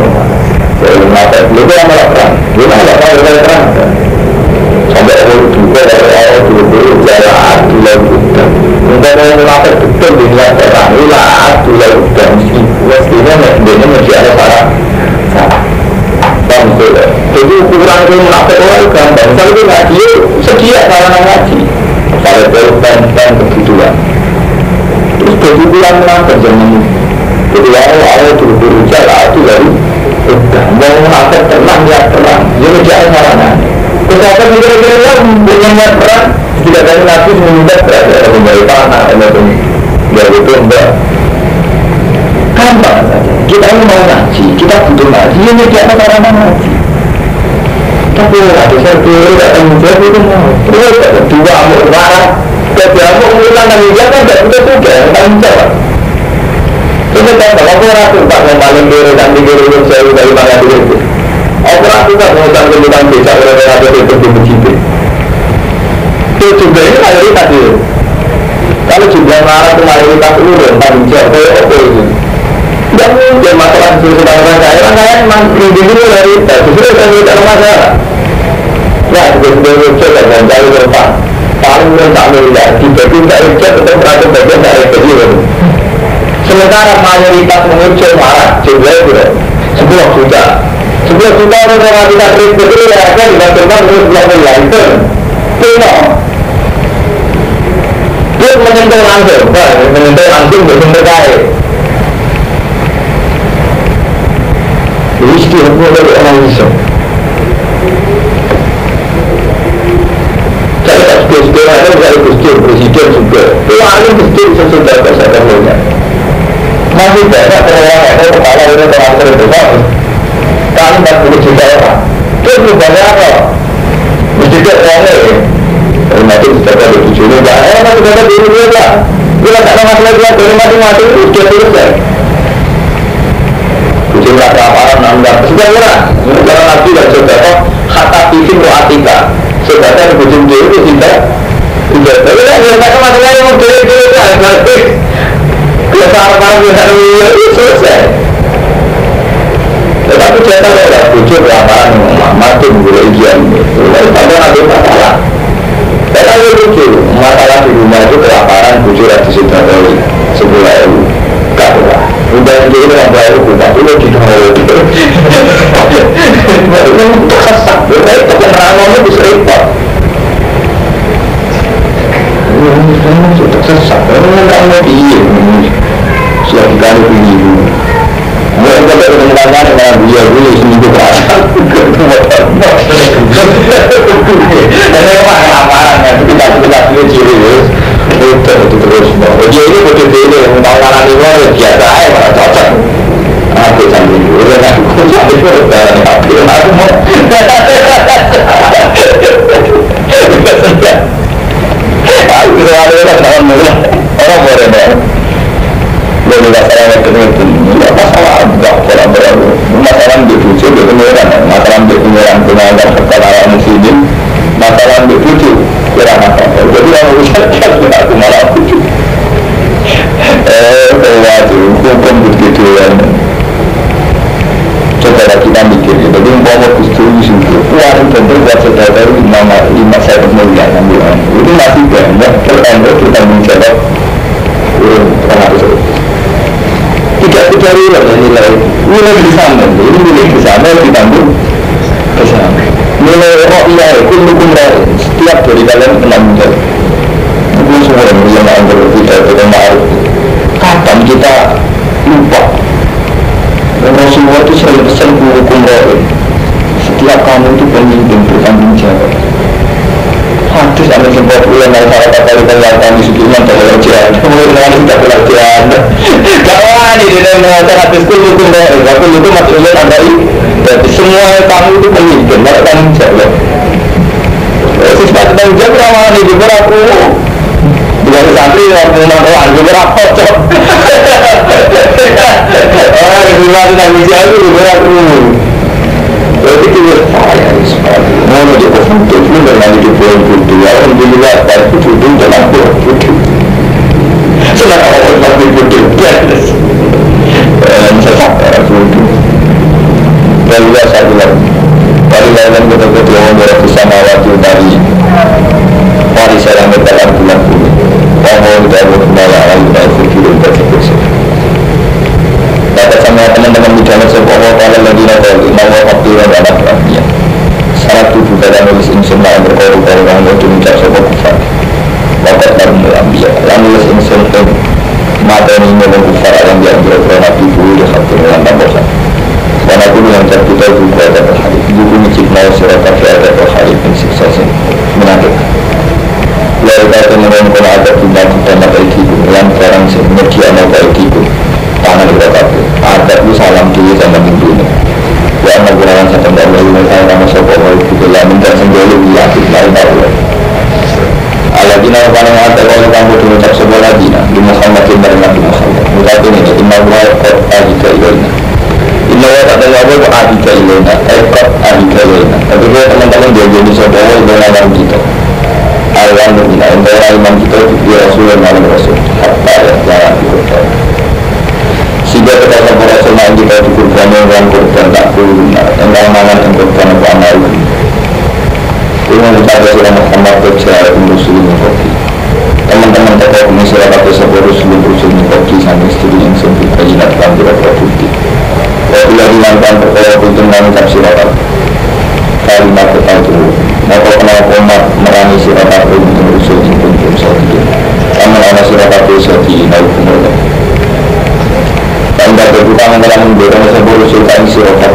orang munafik. Lu tuh yang malah perang, lu malah perang. Sampai aku juga dari awal dulu jalan dulu. Untuk orang munafik betul di luar perang, lu lah dulu dan mestinya masih ada salah. Jadi ukuran itu munafik orang gampang. Kalau itu ngaji, sedia sarana ngaji. Kalau berpen kebutuhan. Terus kebutuhan munafik zaman ini. Jadi awal dulu jalan itu dari mau munafik tenang ya tenang. Dia menjadi sarana. Kesehatan kira-kira punya peran. Tidak ada ngaji meminta berada kembali tanah. Ya itu enggak. Gampang saja. Kita ini mau ngaji, kita butuh ngaji. Ini dia sarana ngaji. Tapi ada satu yang menjawab itu mau. Terus dua mau marah. Kedua mau mengulang dan menjawab kan tidak juga yang menjawab. Itu kan kalau orang suka yang paling kiri dan dikiri itu saya dari mana dulu. Orang suka mengulang kemudian bisa berada di begitu. Itu juga ini mayoritas itu. Kalau jumlah marah itu mayoritas itu rentan menjawab apa itu? Tidak mungkin masalah sesuatu orang kaya memang individu dari kita. Justru saya tidak masalah. Ya, sebenarnya saya dan saya berapa paling rentak miliar dibagi dari cek untuk berada bagian dari kecil. Sementara mayoritas mengucap marah jumlah itu 10 juta. 10 juta orang kita kredit itu ya kan dibandingkan dengan 10 miliar itu. Tidak. Dia menyentuh langsung, menyentuh langsung bersumber kaya. Mesti aku ada orang bisa. Saya tak suka ada saya presiden juga. Tuan presiden sesudah saya punya. Masih banyak orang yang kepala orang terbesar. Kali 40 juta orang. Itu banyak apa? Mesti dia orangnya. Kalau mati sudah ada tujuannya. Mati sudah ada dulu juga. Bila tak ada masalah dia dari mati-mati itu sudah selesai. Jumlah kelaparan nambah sudah murah. Kalau Nabi dan saudara kata bikin roatika saudara berujung diri itu tidak. Tapi kan yang tak masalah yang mau diri kan berarti kelaparan itu selesai. Tetapi kita tidak bujuk kelaparan mati mulai ujian. Pada Nabi masalah. Kita bujuk masalah di rumah itu kelaparan bujuk di saudara sebulan itu kalah. Udah jadi orang baru buka dulu di dalam itu. Itu kesak, itu kan ramahnya bisa repot. Ini sudah kesak, ini tak mau diim. Sudah dikali begini. Mereka baru mengenalkan dengan dia seminggu perasaan. Dan memang kelaparan kan, kita punya ciri itu terus. Dia ini betul-betul yang mau ngalah ini biasa aja, malah cocok. Aku sambil dulu, aku sambil dulu, aku mau. Aku selalu orang mulai, orang boleh deh. Jadi masalah yang kedua tidak masalah, tidak berlalu. Masalah di tujuh berkemudian, masalah di pengeran pengajar perkara muslimin, masalah di tujuh kira apa? Jadi yang urusan aku malah tujuh. Hukum begitu yang saudara kita mikir. Jadi umpama Gusti Yesus kuat dan buat saudara nama 5 saya mulia itu masih banyak tertanda kita menjawab orang itu. Tidak nilai di sana, ini nilai di sana ditambah ke sana. Nilai rohiyah hukum setiap dari kalian pernah menjawab. Itu semua yang anggap kita ma'ruf. Kapan kita lupa? Rasulullah itu selalu pesan hukum rohiyah. Setiap kamu itu pemimpin bertanggung jawab. Hadis anda sempat ulang dari salah kata kelihatan di sukiman dalam jalan. Kemudian kita belajar. Kawan ini dia mengatakan hadis hukum rohiyah. Hukum itu maksudnya ada jadi semua kamu itu pemimpin bertanggung jawab. Sifat tanggung jawab rawan di beberapa bukan santri waktu menang beberapa cocok. Orang yang sifat tanggung jawab itu beberapa jadi kita mau di foto itu dengan di foto alhamdulillah tapi foto dalam foto senang orang lagi foto biasa saya foto dan juga satu lagi dari dalam foto-foto yang bersama waktu dari saya yang dalam bulan bumi orang dari kemalangan dari foto dan foto kata sama teman-teman bicara sebuah kalau lagi nak mau fakir dan anak lagi salah tujuh dalam nulis insun yang berkoru-koru yang mau diucap sebuah kufar bakat dalam ambil yang nulis insun itu mata ini memang kufar yang diambil oleh nabi dulu di hati dengan tambahan dan aku yang terbuka juga ada berhari buku mencipta surat kafir ada berhari dan siksa menarik lalu kata menurunkan adab tidak dan baik-ibu yang sekarang media mau baik-ibu tangan di kota ada itu salam diri sama minggu ya menggunakan satu dari mereka nama sopo itu yang minta sendiri diaktif lain tahu aladina paling ada kalau kamu mengucap sebuah lagi di Muhammad dan Nabi Muhammad mengucap ini inna wa qad ahika ilaina inna wa qad ahika ilaina qad ahika ilaina tapi kalau teman-teman dia jadi sopo itu nama kita alhamdulillah antara iman kita di Rasulullah Rasul hatta ya jangan dikutip sehingga kita sampai sama kita dikurban dengan kurban tak kurban tentang mangan dan kurban apa amal ini mengucapkan surah Muhammad berjaya muslim kopi teman-teman tokoh masyarakat tersebut muslim kopi sampai studi yang sempit kajinat dalam beberapa bukti apabila dilakukan perkara untuk mengucap sirakat kalimat tertentu maka kenapa umat merani sirakat untuk rusul yang kuntum sadi sama ada sirakat sadi naik kumulai Anda berhutang dalam mendorong sebuah rusul kami sirakat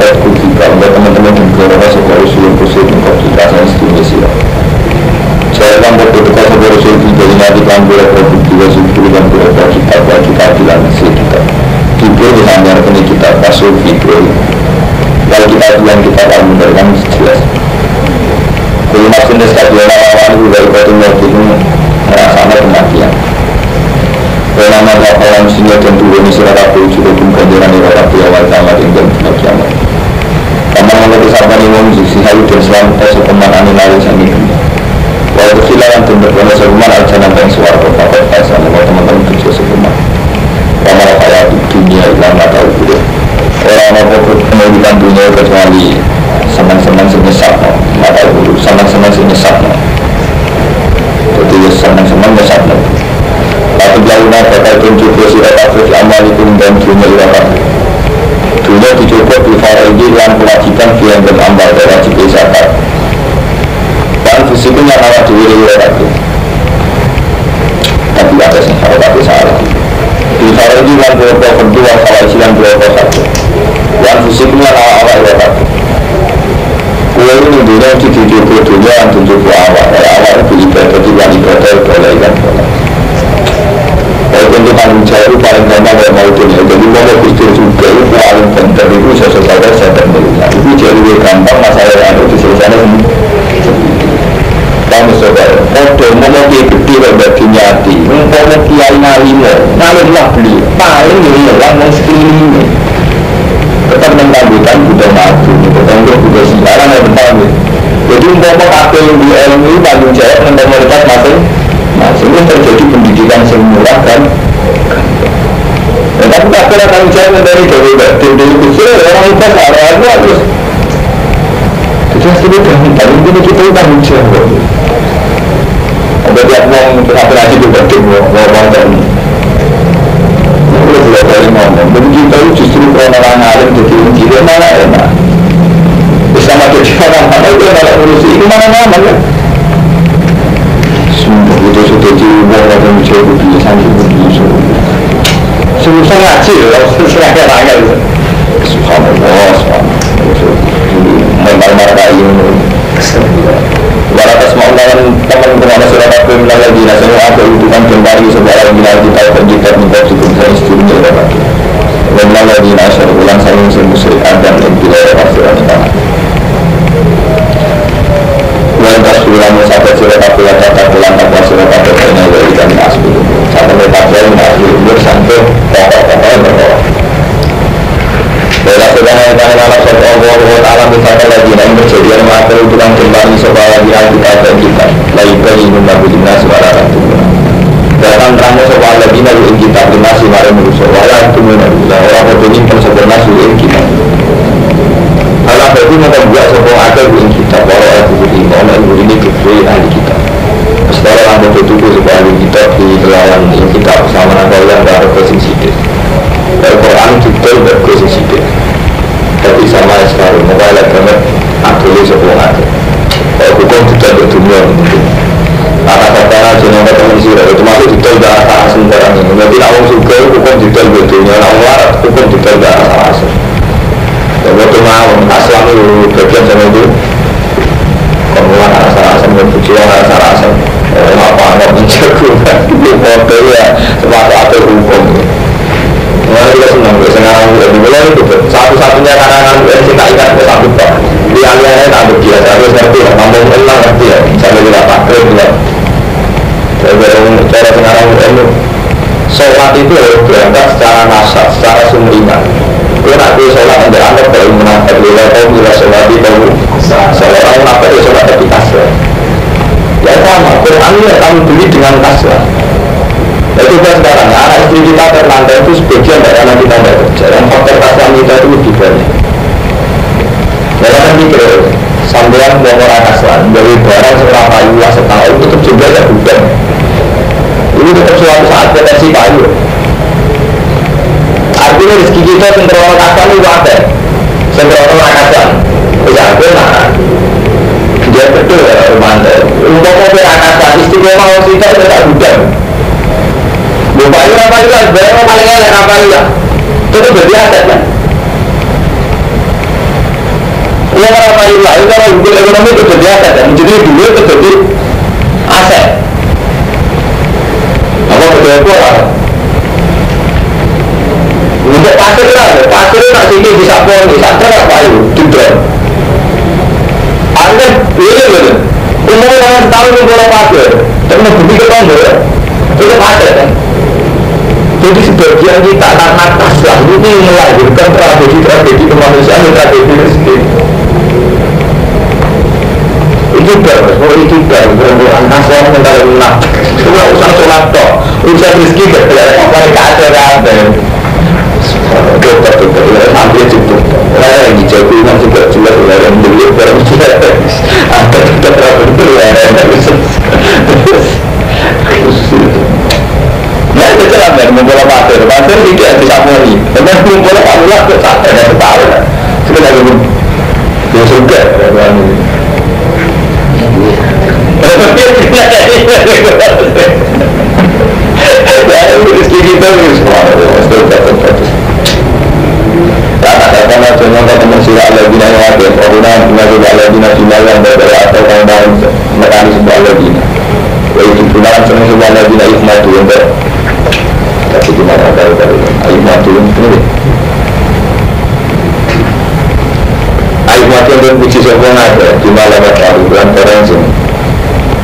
iklan beberapa bukti wasubur dan beberapa kitab bilang asli kita Fibro disambar kini kita pasuk Fibro kalau kita bilang kita al-Mundar kan jelas kalau maksudnya sekali lawan juga itu itu merasanya kematian kalau nama bakalan sini dan turun di surat aku juga kumpulan di awal tamat dan kiamat karena mengerti sahabat imam sisi hayu dan selamat sepeman lain sang itu walau silakan tunduk pada sepeman al-janah dan suara berpakat pasal teman-teman kerja sepeman kamar kaya dunia ilang mata ukur orang mengudikan dunia kecuali senang-senang senyesat mata ukur senang-senang senyesat jadi senang-senang menyesat tapi jauhnya bakal tunjuk bersirat afif amalikum dan dunia irakat dunia dicoba di faridi dan kewajiban biang dan amal dan wajib zakat dan fisiknya awak dunia irakat tapi ada sih kalau salah di faridi dan berapa kedua kalau isilan berapa satu dan fisiknya awak irakat kue ini dunia dicoba dunia dan tunjuk awak itu ibadah dan ibadah boleh ikan boleh untuk tanggung jawab paling gampang kalau mau dunia jadi mau kustur juga itu paling penting itu sesuatu saya tentunya itu jadi lebih gampang masalah yang ada di selesai kamu saudara kalau mau gede bagi nyati mau kiai nalimo nalimo beli paling hilang mau sekeliling tetap mengambilkan budaya maju tetap budaya siaran yang bertahan jadi umpama kakek yang di ilmu tanggung jawab tentang mereka masing-masing terjadi pendidikan yang murah kan tapi tak kira tanggung jawab dari dari kecil orang kita arah terus kita sudah paling ini kita tanggung jawab ada tiap orang operasi juga mau bantuan boleh boleh dari ngomong dan kita justru orang alim jadi kita malah enak bersama jadi orang itu malah urusi itu mana nyaman kan sungguh itu sudah diubah dan mencoba biasa susah ngaji loh, susah kayak subhanallah, marah-marah ini walatas ma'ulawan teman-teman surat aku minal lagi semua ada hubungan kembali sebuah minal kita berjikat minta cukup saya istrinya minal lagi nasyar ulang saya musyrik dan bila pasuran tanah lantas ulang sampai surat aku yang kata pulang tanpa surat aku kena dari kami asli sampai metafel asli sampai pokok-pokok berkawal Bila sedang yang anak sopa Allah Ta'ala minta lagi dan berjadian maka hubungan kembali supaya dia kita dan kita lagi ingin membina suara ratu datang terangnya sopa lagi nabi kita binasi mari merusak wala itu menabila orang berdua pun sempurna sulit kita Allah berarti membuat sopa ada buin kita walau aku beri mohon ibu ini keberi ahli kita setelah orang berdua supaya kita di lawan kita bersama nabi yang baru kesingsidik Al-Quran kita berkonsisten tapi sama sekarang mobile banget aktuali sebuah hukum kita berdunia kata-kata jenama teman sirah itu masuk kita udah asal barang ini berarti awam suka hukum kita berdunia awam warat hukum kita udah asal dan waktu mau asal itu bagian sama itu kemudian asal-asal berpujian asal-asal apa-apa menjaga itu foto ya semata atur hukum Mulai kita senang, sekarang mulai itu satu-satunya karangan yang kita ingat itu satu pak. Lihat-lihatnya tak berbiasa, harus ngerti lah, ngomong elang ngerti ya. Sampai kita pakai juga. Cara sekarang itu, sholat itu harus berangkat secara nasab, secara sumringan. Kalau nak sholat ada anak kalau menafat, bila sholat itu, sholat orang menafat itu sholat tapi kasar. Ya sama, Quran ini kami beli dengan kasar. Itu kan sekarang, anak istri kita terlantar itu sebagian dari anak kita tidak kerja dan faktor kasar kita itu lebih banyak ya kan mikir, sambilan mau orang kasar dari barang setelah kayu setahun tetap juga ada bukan ini tetap suatu saat potensi kayu artinya rezeki kita sentral orang kasar itu ada sentral orang kasar bisa benar dia betul ya mantel untuk mobil kasar istimewa kita tidak bukan Bapak itu apa juga, sebenarnya paling enak apa juga itu jadi aset kan ya apa juga, itu kalau hukum ekonomi itu jadi aset kan jadi dulu itu jadi aset Untuk pasir lah, pasir nak sini bisa pon, bisa cerak payu, tidak. Anda ini betul. Umur orang tahu ni bola pasir, tapi bukti ketemu itu pasir kan. Jadi sebagian kita tak atas lah, ini melahirkan tragedi kemanusiaan, tragedi rezeki. Itu bagus, itu bagus. Orang kasar mental lunak. Cuma usah sholat toh, usah rezeki berjalan. Mereka ada. Dokter, sampai cukup. Orang yang dijagokan juga jelas orang yang beli barang jelas. Ada dokter nah itu jelas kan, membola pasir tidak bisa moni. Karena membola pamulah ke santai dan tahu lah. Sekedar itu, dia suka. Rezeki kita semua kata-kata contoh teman sila ala-bina yang ada Orang-orang juga ala-bina final yang berbeda Atau kawan-kawan mekani sebuah ala-bina Wajib gunakan senang sebuah ala-bina Ikhmatu yang ber Tapi gimana kata-kata Ikhmatu yang ini Ikhmatu yang berpuji sebuah ada Gimana kata-kata Bukan terang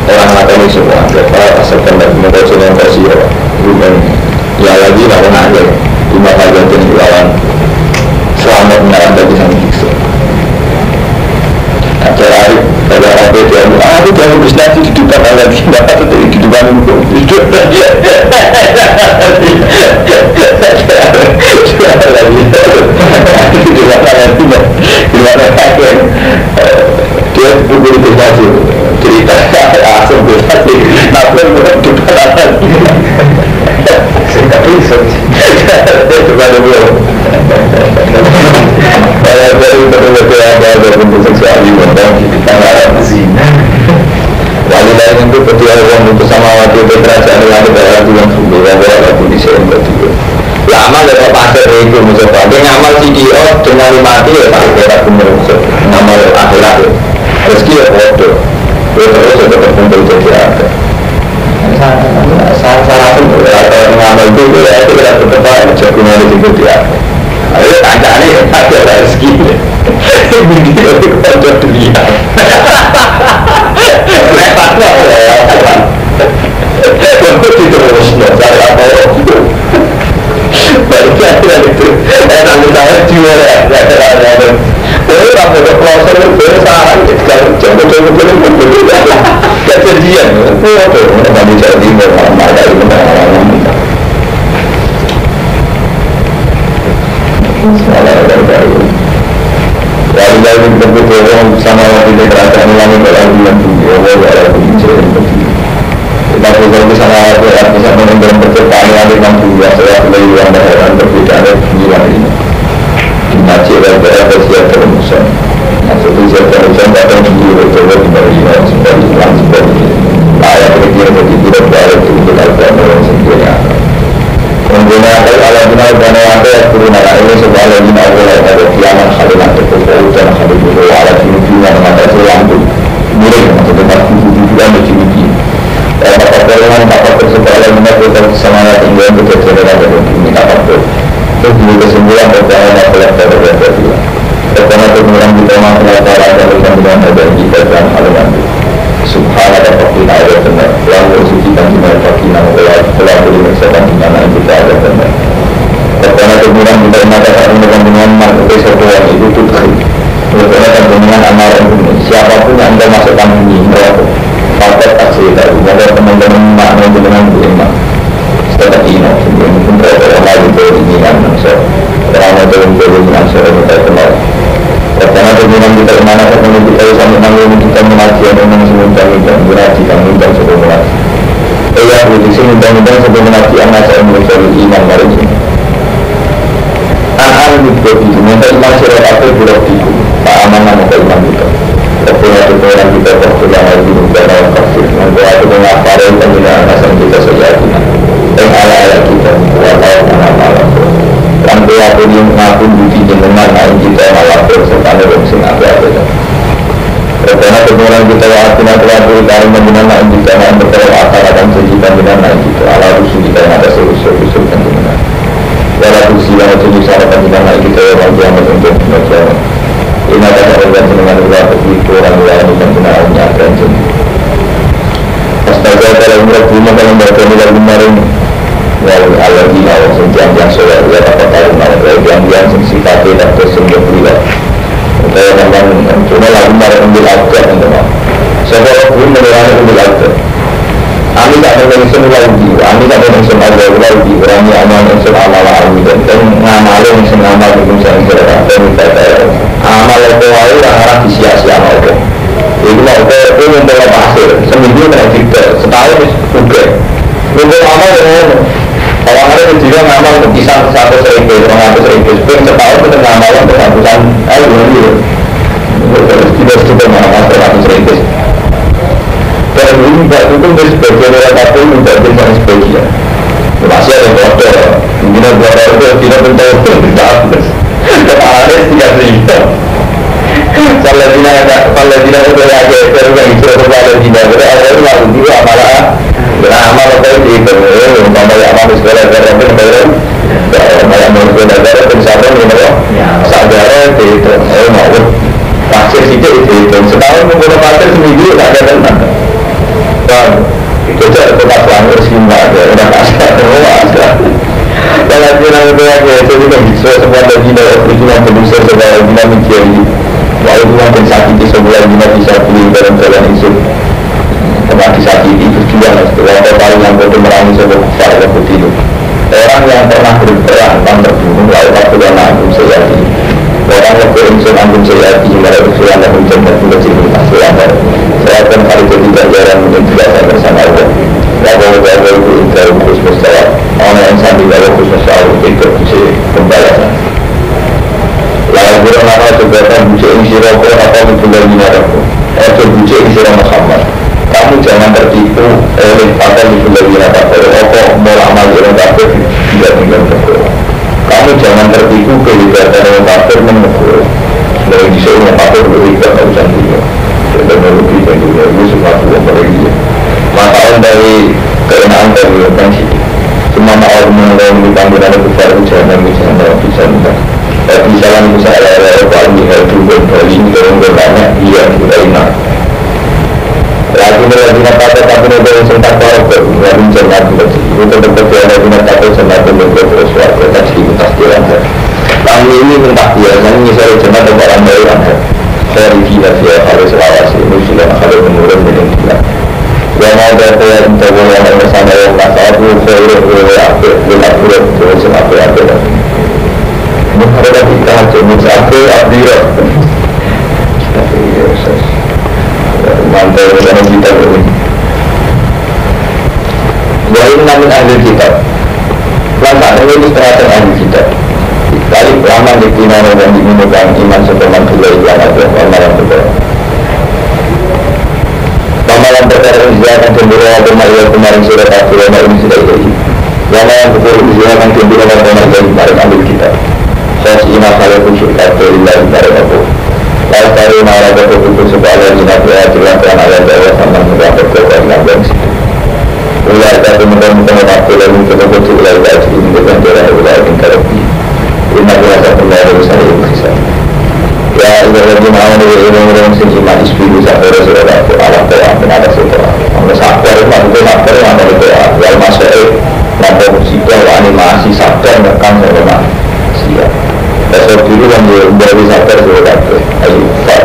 orang matanya semua berapa asalkan dan membaca yang kasih bukan ya lagi lawan aja lima kali yang lawan selamat menarik bagi sang biksu acara hari pada apa itu aku jangan beristirahat di depan lagi dapat dari kehidupan hidup lagi dia buku di kasih cerita asal berarti nafas berdepan lagi sekali coba dulu dari betul-betul ada bentuk seksual dan kita ngarap zina wali lain itu betul orang untuk sama waktu berkerajaan yang ada yang berbeda waktu di sini betul lama lewat pasir itu musuh dia ngamal CDO dengan mati ya tak kira kumpul ngamal akhirat rezeki ya bodoh terus sudah terkumpul jadi ada salah satu atau ngamal itu ya itu tidak berdepan jadi ada juga dia ayo tanya nih ada rezeki begitu itu ada dunia repot lah waktu itu terus saya apa baru kira itu nanti saya juara ada orang ada proses bersama coba kejadian itu kembali jadi memang ada di mana-mana lalu dari bentuk orang sama waktu kerajaan ulangi berlalu yang tinggi Allah kita bisa waktu bisa mengenai bentuk panjang dengan dua saya beli yang daerah berbeda ada sembilan ini masih ada siap terusan maksudnya siap terusan datang sendiri coba diberi sebagai Islam sebagai ayat berkira begitu dan berada di untuk orang sendiri menggunakan ala-ala dan ala-ala turun ala-ala sebuah ala-ala ada kiamat khalimat terkepul dan khalimat ala jinu-jinu yang ada terlampu mirip maksudnya tujuh-tujuh dan jinu-jinu kapal-kapal kapal tersebut ala-ala berkata semangat hingga bekerja ada ini kapal terus juga kesimpulan berkata masalah terhadap dia karena kemudian kita masalah dan kemudian ada kita dan hal-hal subhanallah fakina ada benar lalu sucikan dimana fakina telah beri mersakan dimana kita ada benar karena kemudian kita mengatakan dengan marketing sebuah itu tutup karena dengan amaran siapapun yang anda masukkan ini merokok pakai taksi dari ada teman-teman makna dengan iman setelah ini mungkin mereka yang lain ini kan orang itu dengan seorang kenal karena kemudian kita kemana ketemu kita sampai nanggung kita mengaji dan mengundang-undang mengaji dan mengundang sebelum mengaji ya begitu mengundang-undang sebelum mengaji anak saya mengaji iman dari sini anak itu minta iman surat apa buruk itu tak aman nama iman kita kepada orang kita waktu yang lagi dan orang kafir membuat mengapa dan pembinaan asal kita sejati dan ala-ala kita walau dan pelaku yang mengaku budi jenengan yang kita malah berserta dengan sing apa-apa karena orang kita artinya telah berkali menjelang naik di sana berterima akan akan sejikan dengan naik kita ala rusuh kita yang ada seluruh kan dengan ala rusuh yang ada di sana kan dengan naik kita yang kiamat untuk kiamat ini ada orang dengan berapa itu orang lain yang benarnya akan jadi astaga kalau mereka punya kalau mereka tidak kemarin walau alergi awal senjang soal ya apa tahu mau yang sifatnya tak tersentuh privat saya memang cuma lagu mereka ambil aktor teman-teman saya pun mengenai ambil aktor kami tak ada mention lagi kami tak ada mention lagi orangnya amal mention amal armi dan ngamal mention amal itu saya kira dan kita amal itu awal yang arah sia-sia itu itu mau itu membawa hasil seminggu kena kita setahun juga untuk amal dengan orang ada yang juga ngamal bisa 100.000 200.000 setahun kita ngamal untuk ratusan terus tidak sudah mengamal 100.000 dan ini itu sebagian orang satu tidak bisa spesial masih ada dokter mungkin dokter itu tidak mencapai kepalanya tidak cerita kalau tidak itu lagi terus yang kalau tidak berada di lalu juga malah amal itu itu tambah amal sekolah berapa banyak menurut negara pensabar sadar itu mau pasir itu setahun menggunakan pasir seminggu tak ada tenang dan itu tetap langgar semua ada orang asal kalau kita itu jadi kan semua lagi dalam perizinan produser segala gila mencari walau cuma pensakiti sebulan gila bisa pilih dalam jalan isu pernah disakiti itu juga setelah tahu yang bodoh merangi sebuah kufar yang begitu orang yang pernah berperang dan terbunuh lalu waktu dan agung sejati orang yang berinsun agung sejati hingga bersuara dan menjemput kecil saya akan kali jadi ganjaran menjadi bersama Allah lalu itu intra khusus mustawab orang yang sambil lalu khusus mustawab itu bisa pembalasan lalu burung nama sebetulnya bucek ini siroko apa itu lagi naraku atau bucek ini sirok Muhammad kamu jangan tertipu oleh pakar itu lagi naraku apa mau amal orang kafir tidak tinggal berkurang kamu jangan tertipu kelibatan orang kafir menegur dari disuruh orang kafir berikat tak usah juga dan merugikan juga itu sesuatu yang berbeda masalah dari keenaan dari orang sini cuma mau menolak dipanggil ada kufar jangan bisa tapi misalnya ada kalau itu berkali ini kalau bertanya iya kita ingat lagi kata tapi ada sempat kalau berani jangan bersih itu tetap ada kata sempat berbuat sesuatu dan sedikit pastilah kami ini mentah biasanya misalnya jangan ada barang baru dari kita harus selawasi ini sudah kalau menurun dengan kita yang ada yang mencoba yang bersama yang masalah itu saya berlaku terus apa Muhammad kita cuma satu abdira mantap dalam kita ini wahai namun ahli kitab lantaran ini setengah ahli kitab dari pelaman dikina dan diminumkan iman sepenuhnya juga ikan atau amalan berkata amalan berkata izyakan cemburu atau marilah kemarin surat akhir ini sudah jadi amalan berkata izyakan cemburu atau marilah kemarin ambil kitab Sosina kalau khusyuk kata ilah dari aku lalu dari malah berkumpul sebuah jinak ya jelaskan ayat Jawa sama mendapat kekuatan yang bangsa ulah kata mudah-mudahan waktu lalu ketemu ulah kaji ini bukan jalan ulah yang terlebi ini berasa kembali besar yang bersisa ya ilah lagi mau dari orang-orang sejima ispilu sampai rasulullah aku alam terang dan ada setelah ada sabar itu sabar yang ada itu yang masuk nampak musibah animasi sabar merekam sama siap besok dulu kan dari sabar sudah ayo far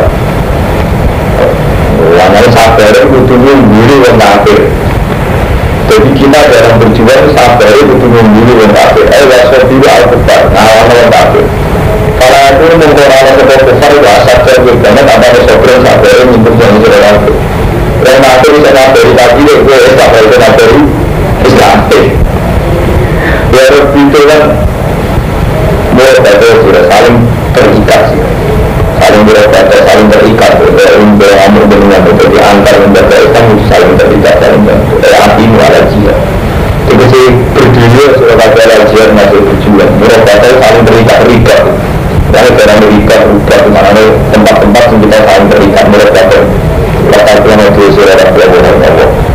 wanita sabar itu tunggu dulu yang kafir jadi kita dalam berjuang sabar itu tunggu dulu yang kafir besok dulu al-kufar awal yang kafir karena itu mengkorang sebuah kufar itu sabar karena tak ada sabar untuk yang sudah kafir yang kafir bisa kafir tapi itu sabar itu kafir Islam biar itu kan mereka sudah saling terikat saling berkata, saling terikat beramur dengan jadi antar lembaga Islam itu saling terikat saling bantu hatimu ala jihad itu sih berjuang sudah kata jihad masih berjuang mereka saling terikat karena dalam terikat ubah kemana tempat-tempat yang kita saling terikat mereka Yang itu surat Allah